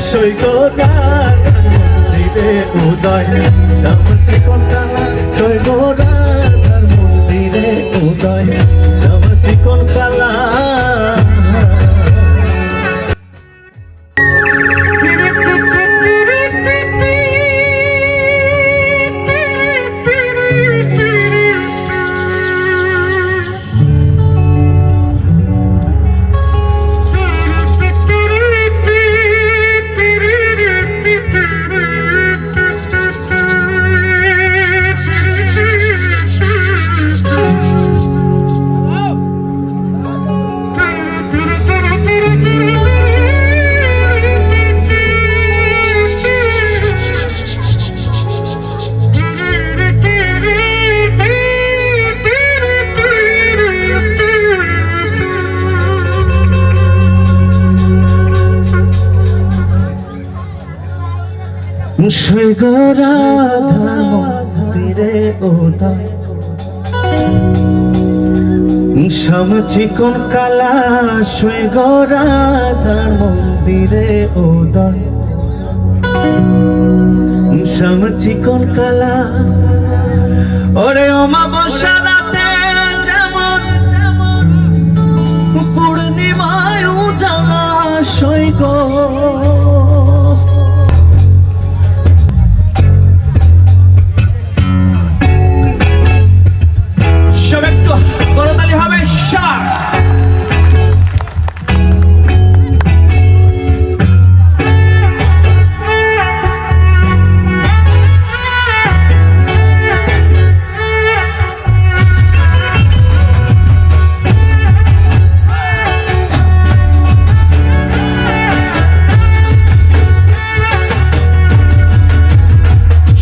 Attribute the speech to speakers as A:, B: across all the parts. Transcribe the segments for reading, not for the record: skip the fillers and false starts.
A: সৈকরাধার মন্দিরে উদয় শ্যামচিকন কালা সৈকরাধার মন্দিরে উদয় শ্যামচিকন কালা সৈকরাধার মন্দিরে উদয় শ্যামচিকন কালা সৈকরাধার মন্দিরে উদয় শ্যামচিকন কালা ওরে অমাবস্যা রাতে যেমন পূর্ণিমায় উজালা সৈক করতালি হবে শাহ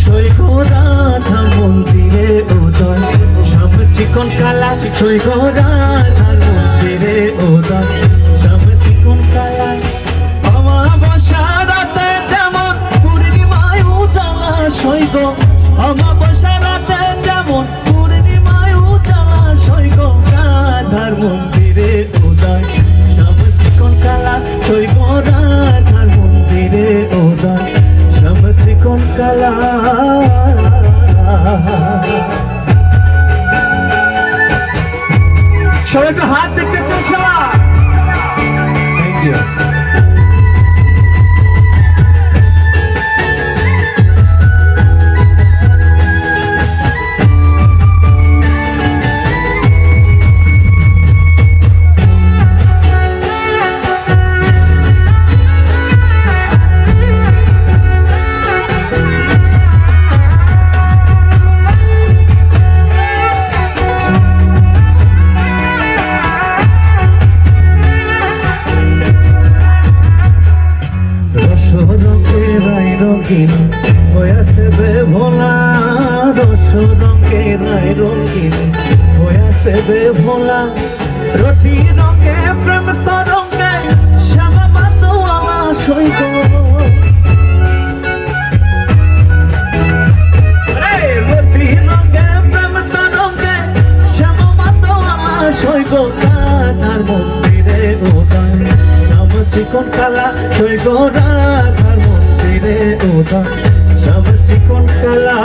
A: সৈকরাধার মন্দিরে উদয় শ্যামচিকন কালা সৈকরাধার মন্দিরে উদয় শ্যামচিকন কালা অমাবস্যা রাতে যেমন পূর্ণিমায় উজালা সৈক অমাবস্যা রাতে যেমন পূর্ণিমায় উজালা সৈক রাধার মন্দিরে উদয় শ্যামচিকন কালা সৈকরাধার মন্দিরে উদয় শ্যামচিকন কালা সবাই একটু হাত দেখতে চাই সবাই থ্যাংক ইউ রঙিন হয়েছে বে ভোলা রস রঙের রঙিন হয়েছে বে ভোলা রতি রঙে প্রেম তরঙ্গে শ্যামা বান্দোয়ালা সৈক রতি রঙে প্রেম তরঙ্গে শ্যামা বান্দোয়ালা সৈক রাধার মন্দিরে উদয় শ্যামচিকন কালা সৈক রাধার মন্দিরে উদয় শ্যামচিকন কালা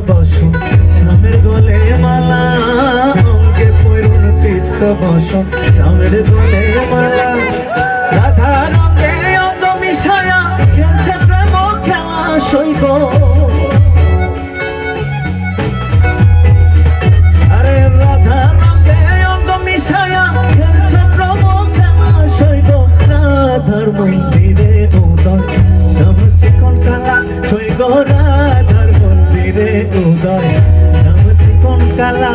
A: বসন স্বামীর গলে মালা অঙ্গে পৈরুন পিত্ত বসন স্বামীর গলে মালা রাধা রঙে অঙ্গ মিশায়া খেলছে প্রেম খেলা সৈক আরে রাধা রঙে অঙ্গ মিশায়া খেলছে প্রেম খেলা সৈক রাধার মন্দিরে উদয় শ্যামচিকন কালা সৈক রাধার মন্দিরে উদয় শ্যামচিকন কালা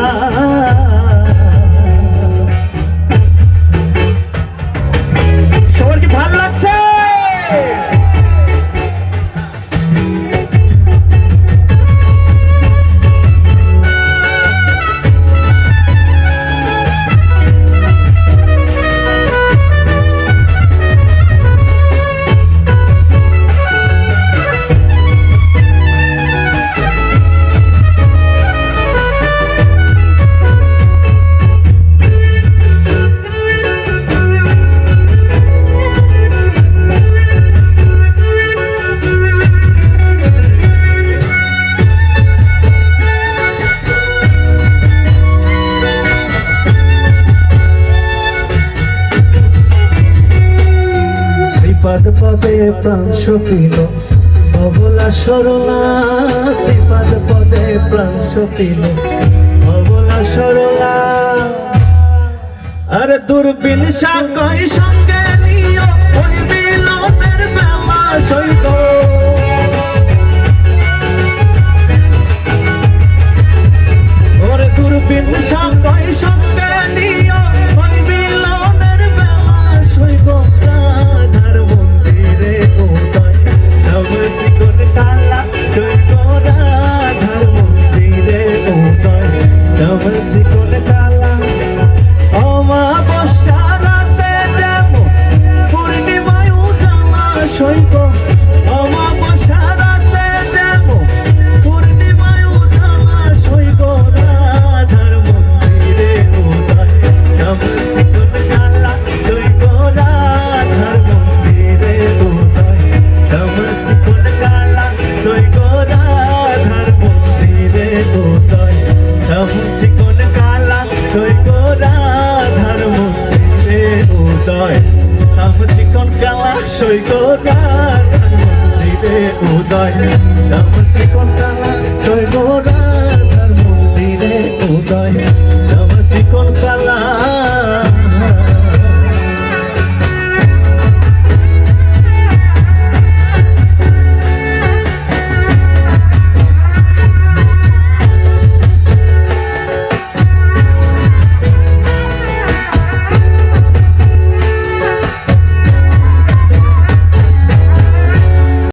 A: শ্রীপাদ পদে প্রাণ সপিল অবলা সরলা শ্রীপাদ পদে প্রাণ সপিল অবলা সরলা আরে দূরবীন সাকই সঙ্গে নিও ওই মিলনের বেলা সইব ওরে দূরবীন সাকই সঙ্গে নিও ওই মিলনের বেলা সইব রাধার মন্দিরে উদয় সবজি কোন কালা সইব রাধার মন্দিরে উদয় সবজি কোন কালা অমাবস্যা রাতে যেমন পূর্ণিমায় উজালা সইব অমাবস্যা রাতে যেমন পূর্ণিমায় উজালা সইব রাধার মন্দিরে উদয় সবজি কোন কালা সইব রাধার মন্দিরে উদয় সবজি কোন কালা সইব রাধার মন্দিরে উদয় সবজি কোন কালা সইব রাধার মন্দিরে উদয় সবজি কোন কালা সইব রাধার মন্দিরে উদয়